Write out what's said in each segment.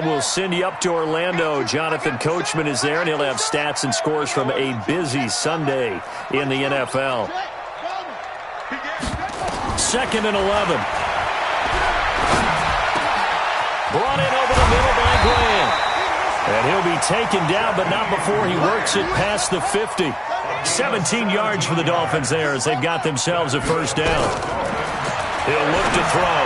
We'll send you up to Orlando. Jonathan Coachman is there, and he'll have stats and scores from a busy Sunday in the NFL. 2nd and 11. Brought in over the middle by Graham. And he'll be taken down, but not before he works it past the 50. 17 yards for the Dolphins there as they've got themselves a first down. He'll look to throw.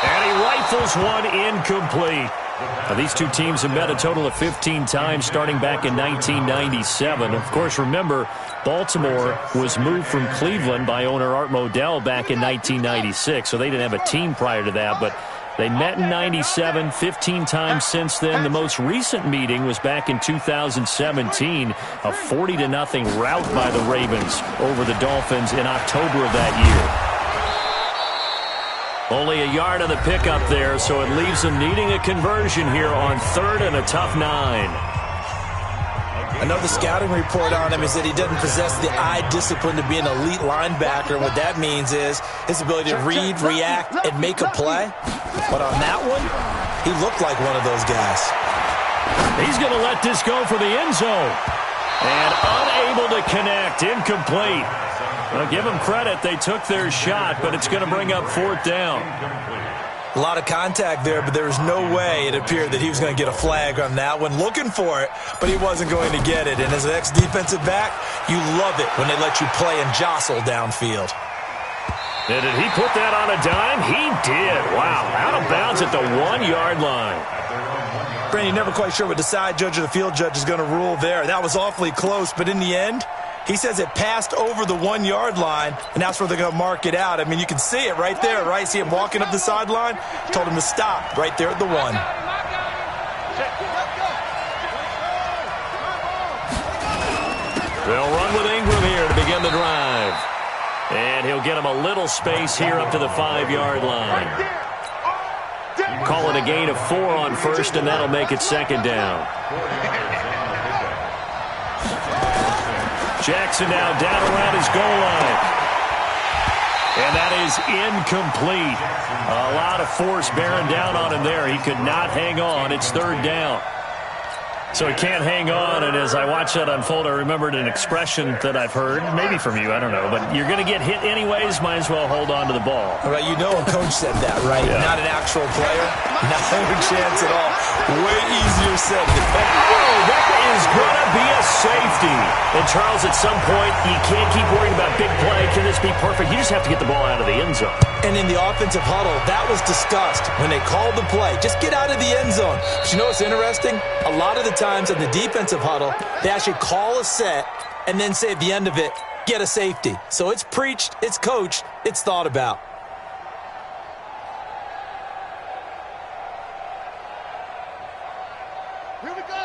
And he rifles one incomplete. Now, these two teams have met a total of 15 times starting back in 1997. Of course, remember, Baltimore was moved from Cleveland by owner Art Modell back in 1996, so they didn't have a team prior to that, but they met in 97, 15 times since then. The most recent meeting was back in 2017, a 40-0 rout by the Ravens over the Dolphins in October of that year. Only a yard on the pickup there, so it leaves them needing a conversion here on 3rd and a tough 9. Another scouting report on him is that he doesn't possess the eye discipline to be an elite linebacker. What that means is his ability to read, react, and make a play. But on that one, he looked like one of those guys. He's going to let this go for the end zone. And unable to connect, incomplete. Well, give them credit. They took their shot, but it's going to bring up 4th down. A lot of contact there, but there was no way it appeared that he was going to get a flag on that one. Looking for it, but he wasn't going to get it. And as an ex-defensive back, you love it when they let you play and jostle downfield. And did he put that on a dime? He did. Wow, out of bounds at the 1-yard line. Brandon, you're never quite sure what the side judge or the field judge is going to rule there. That was awfully close, but in the end, he says it passed over the 1-yard line, and that's where they're going to mark it out. I mean, you can see it right there, right? See him walking up the sideline? Told him to stop right there at the 1. They'll run with Ingram here to begin the drive. And he'll get him a little space here up to the 5-yard line. Call it a gain of 4 on 1st, and that'll make it 2nd down. Jackson now down around his goal line. And that is incomplete. A lot of force bearing down on him there. He could not hang on. It's 3rd down. So he can't hang on, and as I watched that unfold, I remembered an expression that I've heard, maybe from you, I don't know, but you're going to get hit anyways, might as well hold on to the ball. All right, you know a coach said that, right? Yeah. Not an actual player. Not a chance at all. Way easier said than done. Oh, that is going to be a safety. And Charles, at some point, you can't keep worrying about big play. Can this be perfect? You just have to get the ball out of the end zone. And in the offensive huddle, that was discussed when they called the play. Just get out of the end zone. But you know what's interesting? A lot of the times in the defensive huddle, they actually call a set and then say at the end of it, get a safety. So it's preached, it's coached, it's thought about.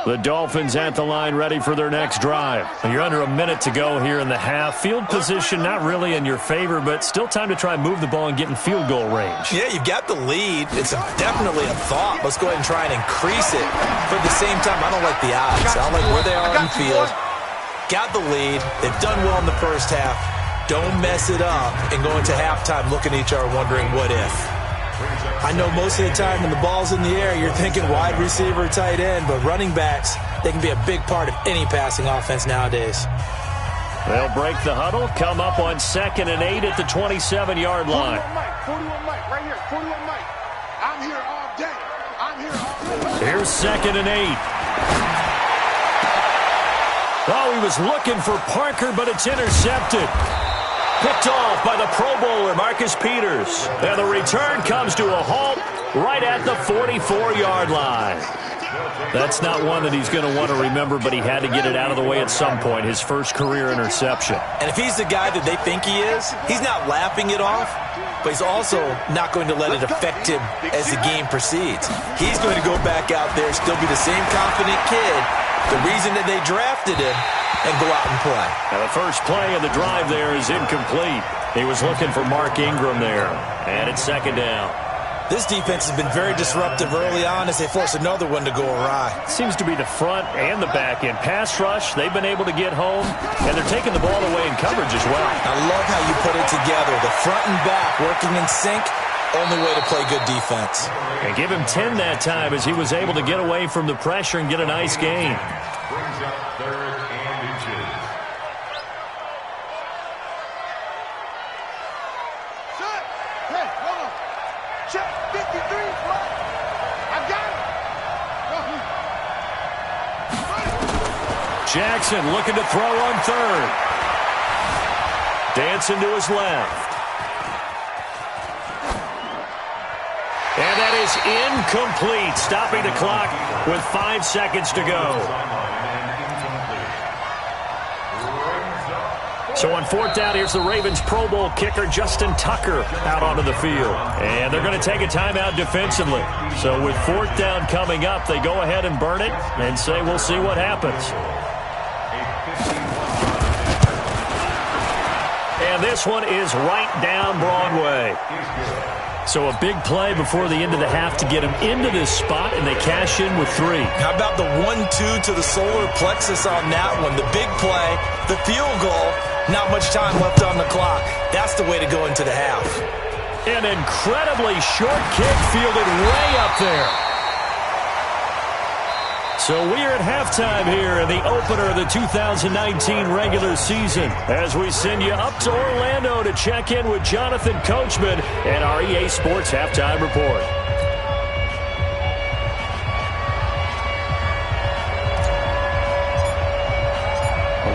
The Dolphins at the line ready for their next drive. You're under a minute to go here in the half. Field position not really in your favor, but still time to try and move the ball and get in field goal range. Yeah, you've got the lead. It's definitely a thought. Let's go ahead and try and increase it. But at the same time, I don't like the odds. I don't like where they are on the field. Got the lead. They've done well in the first half. Don't mess it up and go into halftime looking at each other wondering what if. I know most of the time when the ball's in the air, you're thinking wide receiver, tight end, but running backs, they can be a big part of any passing offense nowadays. They'll break the huddle, come up on 2nd and 8 at the 27-yard line. 41 Mike, right here, 41 Mike. I'm here all day. I'm here all day. Here's 2nd and 8. Oh, he was looking for Parker, but it's intercepted. Picked off by the Pro Bowler, Marcus Peters. And the return comes to a halt right at the 44-yard line. That's not one that he's going to want to remember, but he had to get it out of the way at some point, his first career interception. And if he's the guy that they think he is, he's not laughing it off, but he's also not going to let it affect him as the game proceeds. He's going to go back out there, still be the same confident kid, the reason that they drafted him, and go out and play. Now the first play of the drive there is incomplete. He was looking for Mark Ingram there, and it's 2nd down. This defense has been very disruptive early on as they force another one to go awry. Seems to be the front and the back end. Pass rush, they've been able to get home, and they're taking the ball away in coverage as well. I love how you put it together. The front and back working in sync. Only way to play good defense. And give him 10 that time as he was able to get away from the pressure and get a nice gain. Brings up 3rd and inches. Set. Hey, hold on. Check 53, Mike. I got it. Jackson looking to throw on 3rd. Dancing to his left. And that is incomplete, stopping the clock with 5 seconds to go. So on 4th down, here's the Ravens Pro Bowl kicker, Justin Tucker, out onto the field. And they're going to take a timeout defensively. So with 4th down coming up, they go ahead and burn it and say, we'll see what happens. And this one is right down Broadway. So a big play before the end of the half to get him into this spot, and they cash in with 3. How about the 1-2 to the solar plexus on that one? The big play, the field goal, not much time left on the clock. That's the way to go into the half. An incredibly short kick fielded way up there. So we are at halftime here in the opener of the 2019 regular season as we send you up to Orlando to check in with Jonathan Coachman and our EA Sports Halftime Report.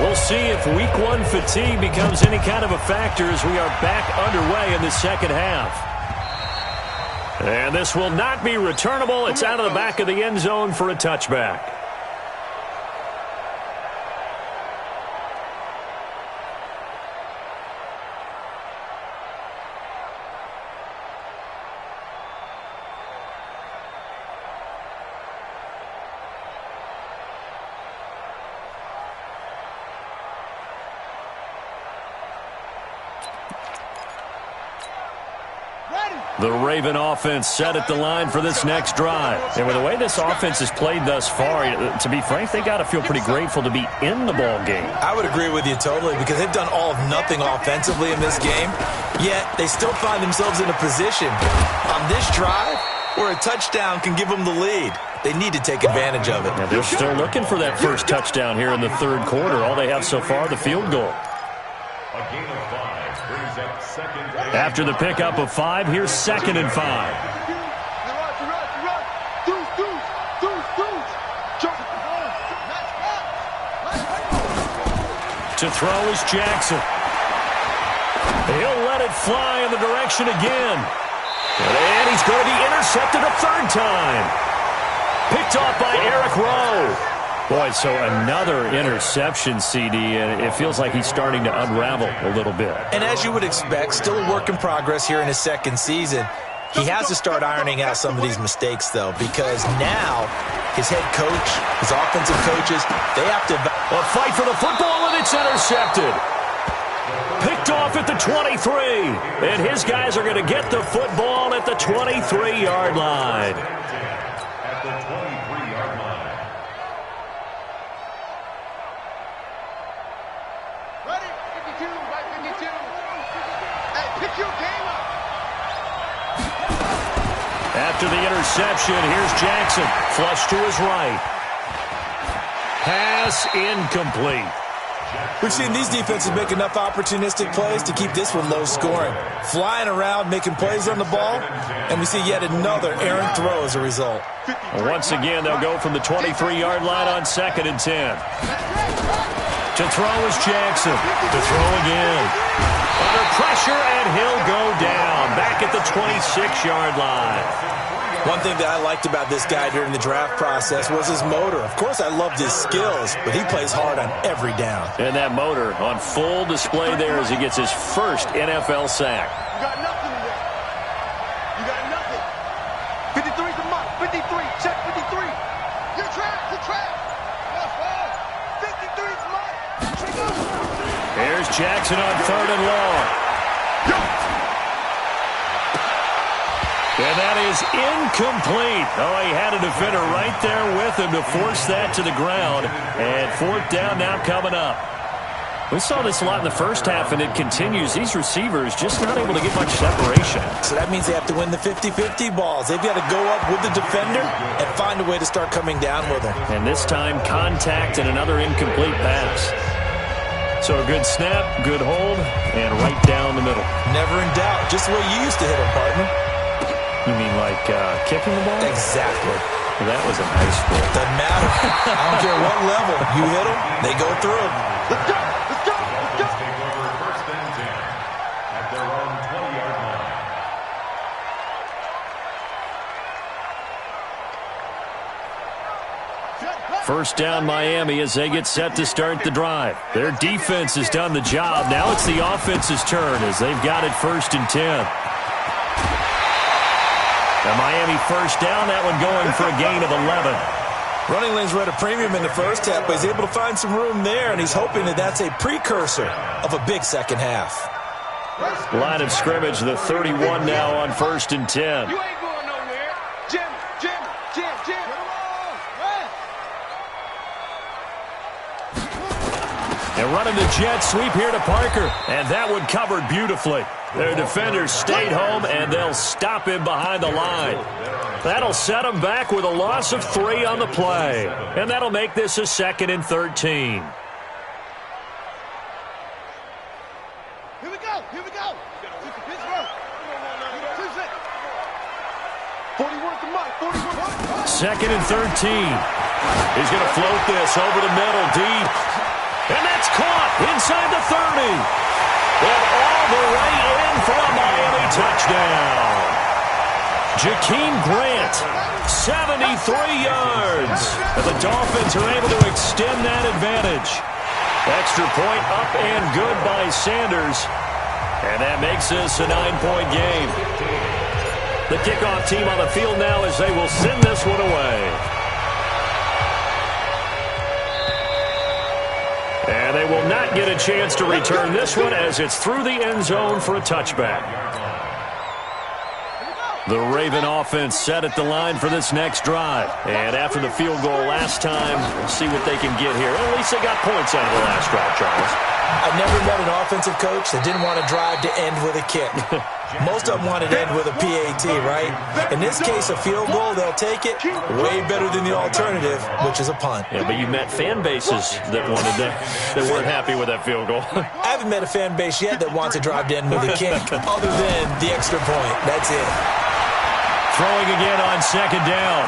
We'll see if Week 1 fatigue becomes any kind of a factor as we are back underway in the second half. And this will not be returnable. It's out of the back of the end zone for a touchback. The Raven offense set at the line for this next drive. And with the way this offense has played thus far, to be frank, they got to feel pretty grateful to be in the ball game. I would agree with you totally because they've done all of nothing offensively in this game, yet they still find themselves in a position on this drive where a touchdown can give them the lead. They need to take advantage of it. And they're still looking for that first touchdown here in the 3rd quarter. All they have so far, the field goal. A gain of 5 brings up 2nd. After the pickup of 5, here's 2nd and 5. To throw is Jackson. He'll let it fly in the direction again. And he's going to be intercepted a 3rd time. Picked off by Eric Rowe. Boy, so another interception, CD, and it feels like he's starting to unravel a little bit. And as you would expect, still a work in progress here in his 2nd season. He has to start ironing out some of these mistakes, though, because now his head coach, his offensive coaches, they have to... A fight for the football, and it's intercepted. Picked off at the 23, and his guys are going to get the football at the 23-yard line. At the 23-yard line. Ready? 52, right 52. Hey, pick your game up. After the interception, here's Jackson. Flush to his right. Pass incomplete. We've seen these defenses make enough opportunistic plays to keep this one low scoring. Flying around, making plays on the ball, and we see yet another errant throw as a result. Once again, they'll go from the 23-yard line on 2nd and 10. To throw is Jackson. To throw again. Under pressure, and he'll go down. Back at the 26-yard line. One thing that I liked about this guy during the draft process was his motor. Of course, I loved his skills, but he plays hard on every down. And that motor on full display there as he gets his first NFL sack. You got nothing today. You got nothing. 53's the mark. 53. Check 53. You're trapped. You're trapped. 53's the mark. Here's Jackson on 3rd and long. And that is incomplete. Oh, he had a defender right there with him to force that to the ground. And 4th down now coming up. We saw this a lot in the first half, and it continues. These receivers just not able to get much separation. So that means they have to win the 50-50 balls. They've got to go up with the defender and find a way to start coming down with him. And this time, contact and another incomplete pass. So a good snap, good hold, and right down the middle. Never in doubt. Just the way you used to hit him, partner. You mean like kicking the ball? Exactly. Well, that was a nice one. Doesn't matter. I don't care what level. You hit them, they go through. Let's go. Let's go. Let's go. Take over first and 10 at their own 20-yard line. First down Miami as they get set to start the drive. Their defense has done the job. Now it's the offense's turn as they've got it first and 10. The Miami first down, that one going for a gain of 11. Running lanes were at a premium in the first half, but he's able to find some room there, and he's hoping that that's a precursor of a big second half. Line of scrimmage, the 31 now on first and 10. You ain't going nowhere. Jim. And running the jet sweep here to Parker. And that one covered beautifully. Their defenders stayed home, and they'll stop him behind the line. That'll set him back with a loss of 3 on the play. And that'll make this a 2nd and 13. Here we go. Pittsburgh. 41 to Mike. 41. 2nd and 13. He's going to float this over the middle, deep. And that's caught inside the 30. And all the way in for a Miami touchdown. Jakeem Grant, 73 yards. And the Dolphins are able to extend that advantage. Extra point up and good by Sanders. And that makes this a 9-point game. The kickoff team on the field now as they will send this one away. And they will not get a chance to return this one as it's through the end zone for a touchback. The Raven offense set at the line for this next drive. And after the field goal last time, we'll see what they can get here. At least they got points out of the last drive, Charles. I've never met an offensive coach that didn't want to drive to end with a kick. Most of them want it to end with a PAT, right? In this case, a field goal, they'll take it. Way better than the alternative, which is a punt. Yeah, but you met fan bases that wanted that weren't happy with that field goal. I haven't met a fan base yet that wants to drive to end with a kick, other than the extra point. That's it. Throwing again on 2nd down.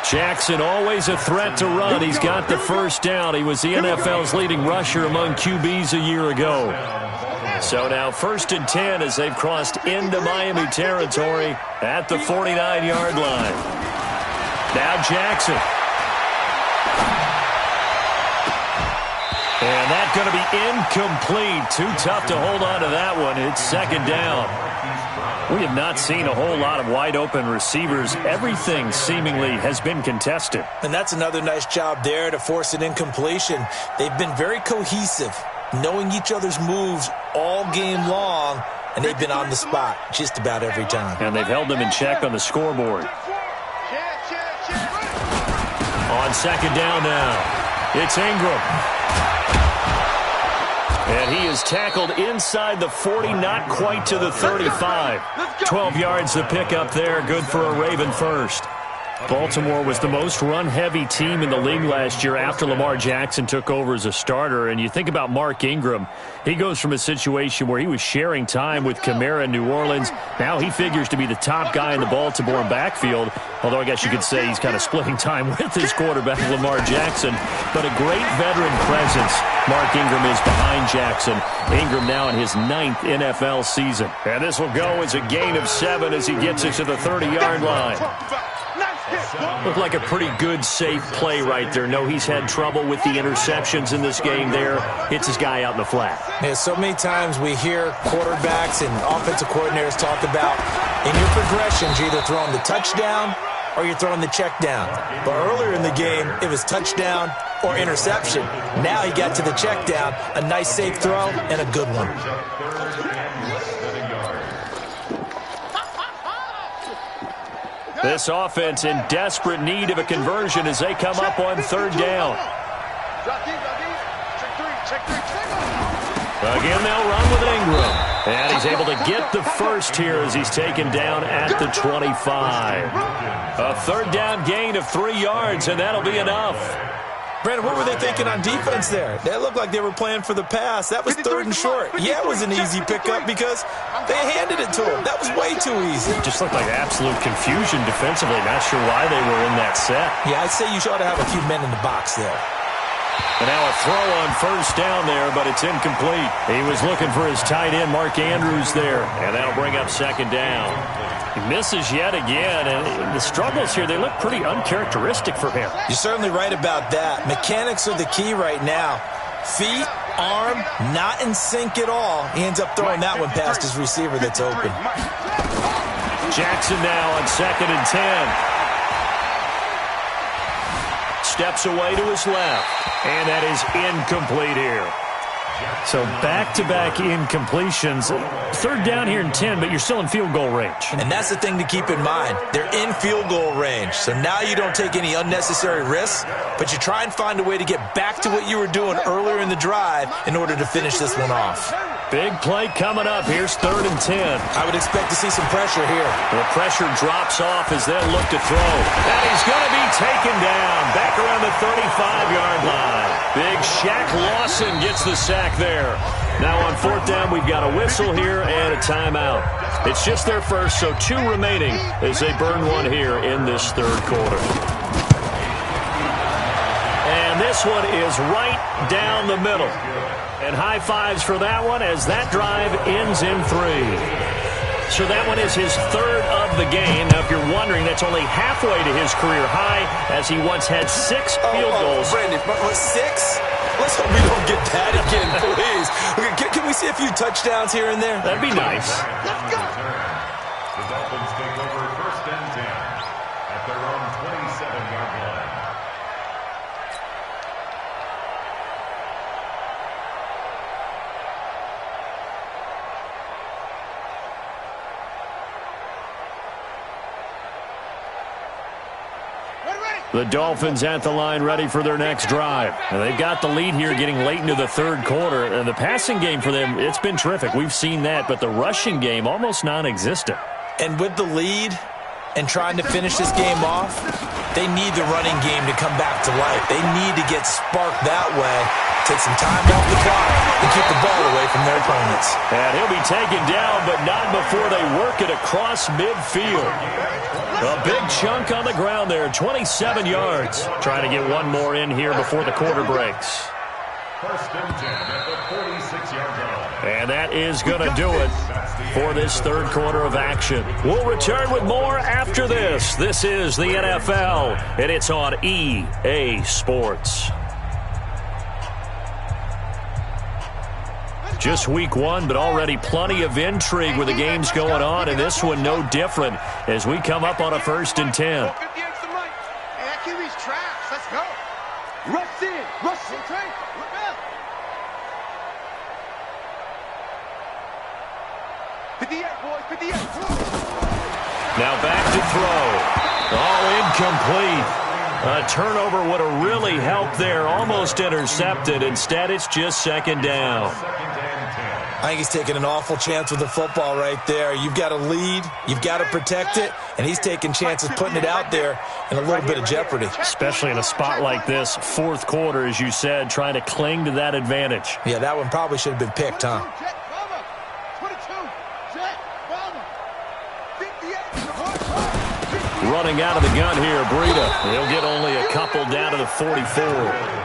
Jackson always a threat to run. He's got the first down. He was the NFL's leading rusher among QBs a year ago. So now 1st and 10 as they've crossed into Miami territory at the 49-yard line. Now Jackson. And that's going to be incomplete. Too tough to hold on to that one. It's 2nd down. We have not seen a whole lot of wide-open receivers. Everything seemingly has been contested. And that's another nice job there to force an incompletion. They've been very cohesive, knowing each other's moves all game long, and they've been on the spot just about every time. And they've held them in check on the scoreboard. On 2nd down now, it's Ingram. And he is tackled inside the 40, not quite to the 35. 12 yards to pick up there, good for a Raven first. Baltimore was the most run-heavy team in the league last year after Lamar Jackson took over as a starter. And you think about Mark Ingram, he goes from a situation where he was sharing time with Kamara in New Orleans. Now he figures to be the top guy in the Baltimore backfield, although I guess you could say he's kind of splitting time with his quarterback, Lamar Jackson. But a great veteran presence Mark Ingram is behind Jackson. Ingram now in his 9th NFL season. And this will go as a gain of 7 as he gets it to the 30-yard line. Looked like a pretty good, safe play right there. No, he's had trouble with the interceptions in this game there. Hits his guy out in the flat. Yeah, so many times we hear quarterbacks and offensive coordinators talk about in your progressions, you're either throwing the touchdown or you're throwing the check down. But earlier in the game, it was touchdown or interception. Now he got to the check down, a nice safe throw, and a good one. This offense in desperate need of a conversion as they come up on 3rd down. Again, they'll run with Ingram. And he's able to get the first here as he's taken down at the 25. A third down gain of 3 yards, and that'll be enough. Brandon, what were they thinking on defense there? They looked like they were playing for the pass. That was 3rd and short. Yeah, it was an easy pickup because they handed it to him. That was way too easy. Just looked like absolute confusion defensively. Not sure why they were in that set. Yeah, I'd say you ought to have a few men in the box there. And now a throw on first down there, but it's incomplete. He was looking for his tight end, Mark Andrews, there. And that'll bring up 2nd down. He misses yet again, and the struggles here, they look pretty uncharacteristic for him. You're certainly right about that. Mechanics are the key right now. Feet, arm, not in sync at all. He ends up throwing that one past his receiver that's open. Jackson now on 2nd and 10. Steps away to his left, and that is incomplete here. So back-to-back incompletions. 3rd down here and 10, but you're still in field goal range. And that's the thing to keep in mind. They're in field goal range. So now you don't take any unnecessary risks, but you try and find a way to get back to what you were doing earlier in the drive in order to finish this one off. Big play coming up. Here's 3rd and 10. I would expect to see some pressure here. The pressure drops off as they'll look to throw. And he's going to be taken down back around the 35-yard line. Big Shaq Lawson gets the sack there. Now on 4th down, we've got a whistle here and a timeout. It's just their first, so 2 remaining as they burn one here in this 3rd quarter. And this one is right down the middle. And high fives for that one as that drive ends in 3. So that one is his 3rd of the game. Now, if you're wondering, that's only halfway to his career high as he once had 6 field goals. Brandon, but 6? Let's hope we don't get that again, please. Okay, can we see a few touchdowns here and there? That'd be nice. Let's go. The Dolphins take over 1st and 10 at their own 27-yard line. The Dolphins at the line ready for their next drive. And they've got the lead here getting late into the 3rd quarter. And the passing game for them, it's been terrific. We've seen that, but the rushing game almost non-existent. And with the lead and trying to finish this game off, they need the running game to come back to life. They need to get sparked that way, take some time off the clock, and keep the ball away from their opponents. And he'll be taken down, but not before they work it across midfield. A big chunk on the ground there, 27 yards. Trying to get one more in here before the quarter breaks. 1st and 10 at the 46-yard line. And that is going to do it for this 3rd quarter of action. We'll return with more after this. This is the NFL, and it's on EA Sports. Just week 1, but already plenty of intrigue with the games going on, and this one no different as we come up on a 1st and 10. Let's go. Rush in. Rush in. Look out. 58, boys. 58. Now back to throw. All incomplete. A turnover would have really helped there. Almost intercepted. Instead, it's just 2nd down. I think he's taking an awful chance with the football right there. You've got a lead, you've got to protect it, and he's taking chances putting it out there in a little bit of jeopardy. Especially in a spot like this, 4th quarter, as you said, trying to cling to that advantage. Yeah, that one probably should have been picked, huh? Running out of the gun here, Breida. He'll get only a couple down to the 44.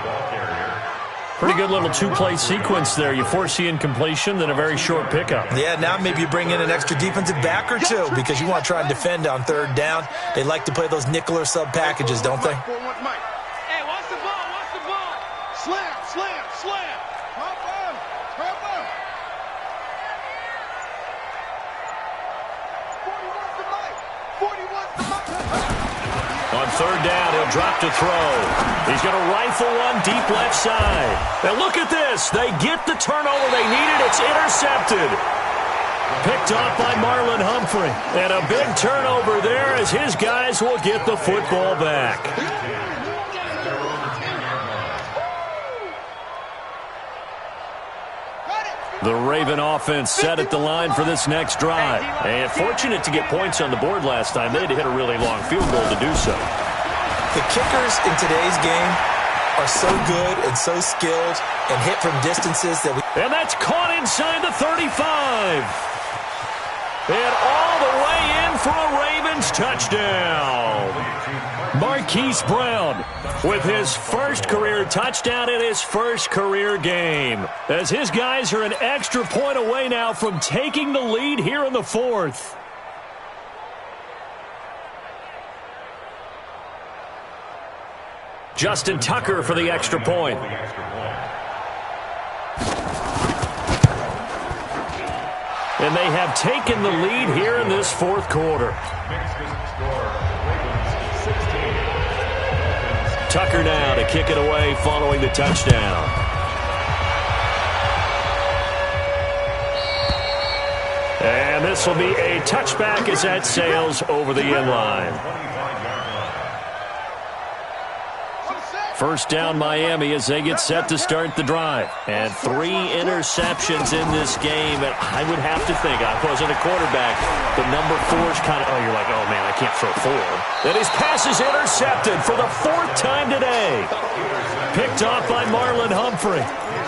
Pretty good little 2-play sequence there. You force the incompletion, then a very short pickup. Yeah, now maybe you bring in an extra defensive back or 2 because you want to try and defend on 3rd down. They like to play those nickel or sub packages, don't they? Hey, watch the ball, watch the ball. Slam, slam, slam. Drop on, drop on. 41's the mic. 41's the mic. On 3rd down, he'll drop to throw. He's going to rifle one deep left side. And look at this. They get the turnover they needed. It's intercepted. Picked off by Marlon Humphrey. And a big turnover there as his guys will get the football back. The Raven offense set at the line for this next drive. And fortunate to get points on the board last time. They had to hit a really long field goal to do so. The kickers in today's game are so good and so skilled and hit from distances that we... And that's caught inside the 35. And all the way in for a Ravens touchdown. Marquise Brown with his first career touchdown in his first career game. As his guys are an extra point away now from taking the lead here in the fourth. Justin Tucker for the extra point. And they have taken the lead here in this fourth quarter. Tucker now to kick it away following the touchdown. And this will be a touchback as that sails over the end line. First down Miami as they get set to start the drive. And 3 interceptions in this game. And I would have to think, I wasn't a quarterback, but number 4 is kind of, oh, you're like, oh, man, I can't throw 4. And his pass is intercepted for the 4th time today. Picked off by Marlon Humphrey.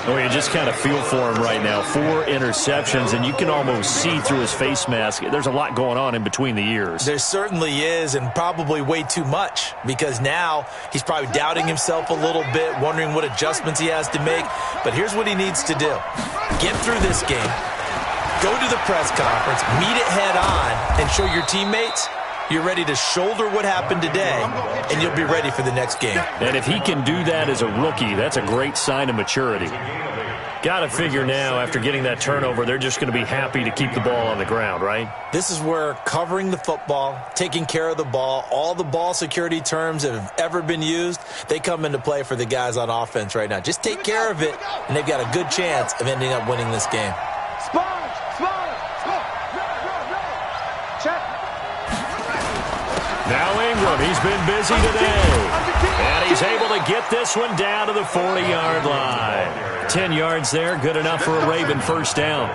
Oh, you just kind of feel for him right now. 4 interceptions, and you can almost see through his face mask. There's a lot going on in between the ears. There certainly is, and probably way too much, because now he's probably doubting himself a little bit, wondering what adjustments he has to make. But here's what he needs to do. Get through this game, go to the press conference, meet it head on, and show your teammates you're ready to shoulder what happened today, and you'll be ready for the next game. And if he can do that as a rookie, that's a great sign of maturity. Got to figure now, after getting that turnover, they're just going to be happy to keep the ball on the ground, right? This is where covering the football, taking care of the ball, all the ball security terms that have ever been used, they come into play for the guys on offense right now. Just take care of it, and they've got a good chance of ending up winning this game. Now Ingram, he's been busy today. And he's able to get this one down to the 40-yard line. 10 yards there, good enough for a Raven first down.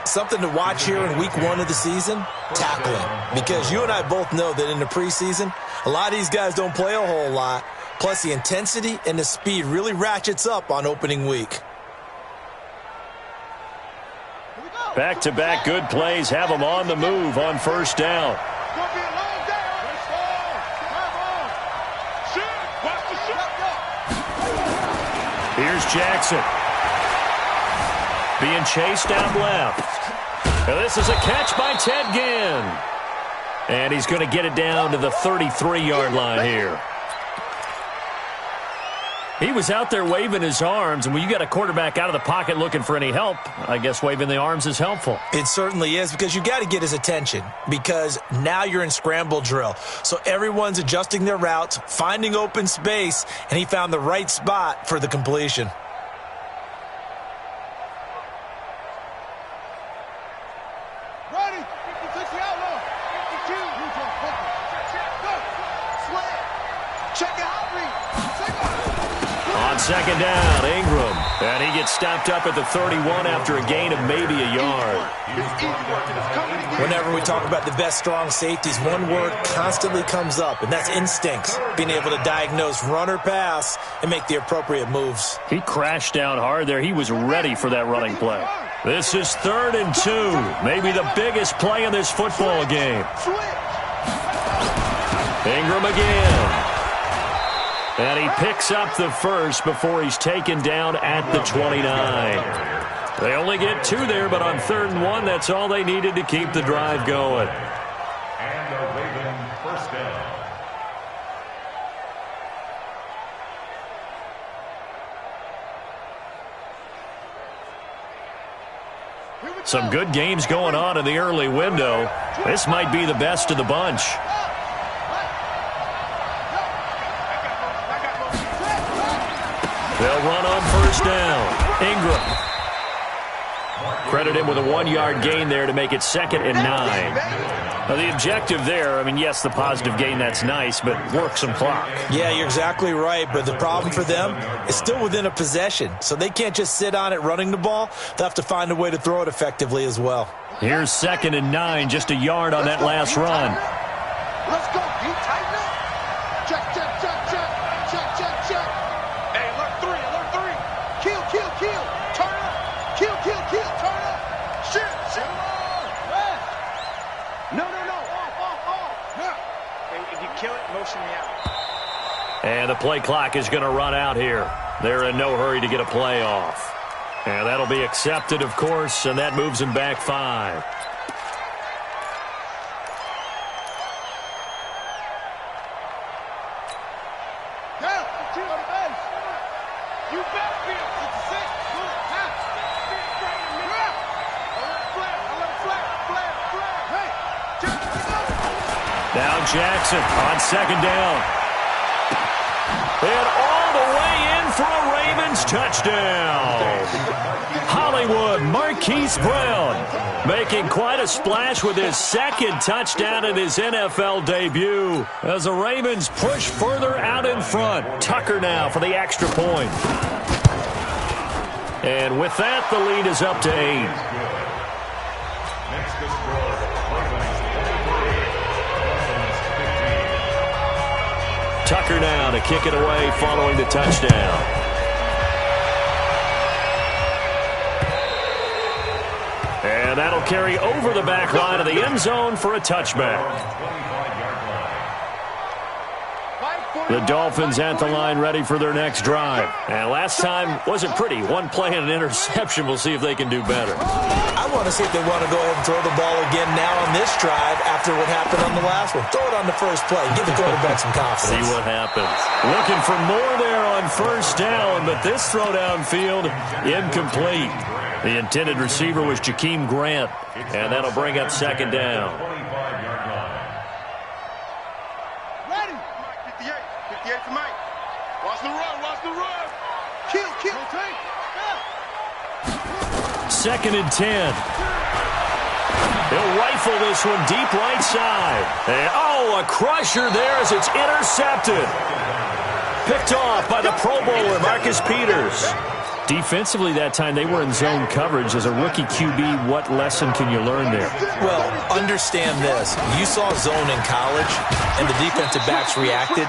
Something to watch here in week 1 of the season, tackling. Because you and I both know that in the preseason, a lot of these guys don't play a whole lot. Plus the intensity and the speed really ratchets up on opening week. Back-to-back good plays have them on the move on first down. Here's Jackson. Being chased out left. And this is a catch by Ted Ginn. And he's going to get it down to the 33-yard line here. He was out there waving his arms, and when you got a quarterback out of the pocket looking for any help, I guess waving the arms is helpful. It certainly is, because you got to get his attention, because now you're in scramble drill. So everyone's adjusting their routes, finding open space, and he found the right spot for the completion. Ready? 56 the outlaw. 52. Check it out, Reed. On second down, Ingram. And he gets stopped up at the 31 after a gain of maybe a yard. Whenever we talk about the best strong safeties, one word constantly comes up, and that's instincts. Being able to diagnose run or pass and make the appropriate moves. He crashed down hard there. He was ready for that running play. This is 3rd and 2. Maybe the biggest play in this football game. Ingram again. And he picks up the first before he's taken down at the 29. They only get 2 there, but on 3rd and 1, that's all they needed to keep the drive going. And a Raven first down. Some good games going on in the early window. This might be the best of the bunch. They'll run on first down. Ingram. Credit him with a 1-yard gain there to make it 2nd and 9. Now, the objective there, I mean, yes, the positive gain, that's nice, but work some clock. Yeah, you're exactly right, but the problem for them is still within a possession, so they can't just sit on it running the ball. They'll have to find a way to throw it effectively as well. Here's 2nd and 9, just a yard on that last run. Let's go, D. Tighten up. Check, check, check, check. Check, check, check. Hey, alert 3, alert 3. Kill, kill, kill. Turn up. Kill, kill, kill. Turn up. Shit, shit. No, no, no. Off. Yeah. Hey, if you kill it, motion me out. And the play clock is going to run out here. They're in no hurry to get a play off. And that'll be accepted, of course, and that moves them back 5. Now Jackson on 2nd down. And all the way in for a Ravens touchdown. Hollywood Marquise Brown making quite a splash with his 2nd touchdown in his NFL debut as the Ravens push further out in front. Tucker now for the extra point. And with that, the lead is up to 8. Tucker now to kick it away following the touchdown. And that'll carry over the back line of the end zone for a touchback. The Dolphins at the line ready for their next drive. And last time wasn't pretty. One play and an interception. We'll see if they can do better. I want to see if they want to go ahead and throw the ball again now on this drive after what happened on the last one. Throw it on the first play. Give the quarterback some confidence. See what happens. Looking for more there on 1st down, but this throw downfield incomplete. The intended receiver was Jakeem Grant, and that'll bring up 2nd down. Ready. 58. 58 for Mike. Watch the run. Watch the run. Kill, kill, take. 2nd and 10. He'll rifle this one deep right side. And, a crusher there as it's intercepted. Picked off by the Pro Bowler, Marcus Peters. Defensively that time, they were in zone coverage. As a rookie QB, what lesson can you learn there? Well, understand this. You saw zone in college, and the defensive backs reacted,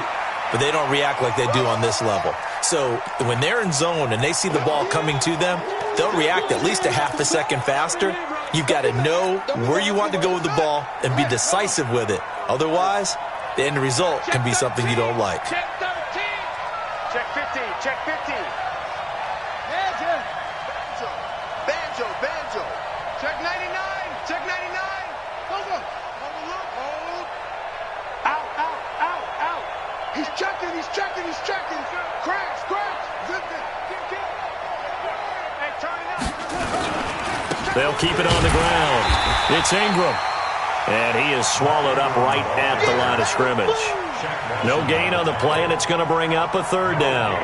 but they don't react like they do on this level. So when they're in zone and they see the ball coming to them, they'll react at least a half a second faster. You've got to know where you want to go with the ball and be decisive with it. Otherwise, the end result can be something you don't like. Check 13. Check 15. Check 15. Banjo. Check 99. Check 99. Hold. Out. He's checking. Crash. Zip it. Hey, turn it up. They'll keep it on the ground. It's Ingram. And he is swallowed up right at the line of scrimmage. No gain on the play, and it's going to bring up a 3rd down.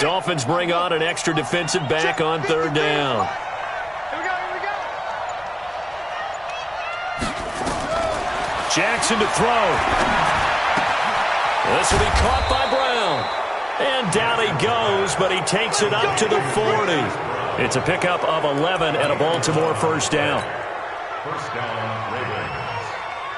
Dolphins bring on an extra defensive back on 3rd down. Here we go. Jackson to throw. This will be caught by Brown. And down he goes, but he takes it up to the 40. It's a pickup of 11 and a Baltimore 1st down. 1st down, Ravens.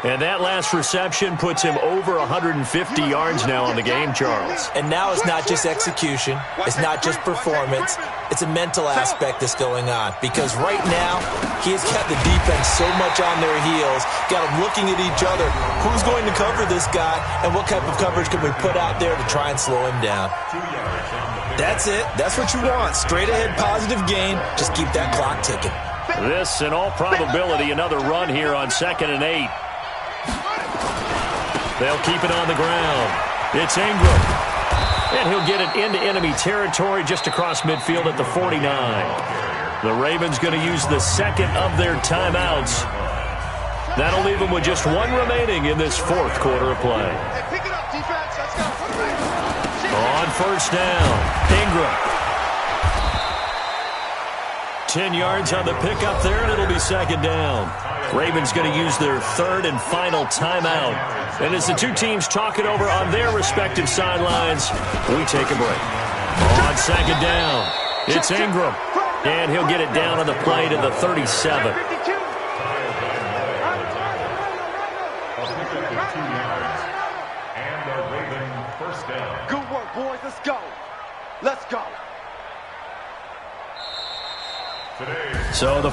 And that last reception puts him over 150 yards now on the game, Charles. And now it's not just execution. It's not just performance. It's a mental aspect that's going on. Because right now, he has got the defense so much on their heels, got them looking at each other. Who's going to cover this guy, and what type of coverage can we put out there to try and slow him down? That's it. That's what you want. Straight ahead, positive gain. Just keep that clock ticking. This, in all probability, another run here on 2nd and 8. They'll keep it on the ground. It's Ingram. And he'll get it into enemy territory just across midfield at the 49. The Ravens going to use the 2nd of their timeouts. That'll leave them with just 1 remaining in this 4th quarter of play. Hey, pick it up, defense. Let's go. On first down, Ingram. 10 yards on the pickup there, and it'll be second down. Ravens going to use their third and final timeout. And as the two teams talk it over on their respective sidelines, we take a break. On second down, it's Ingram. And he'll get it down on the play to the 37. Good work, boys. Let's go. Let's go. So the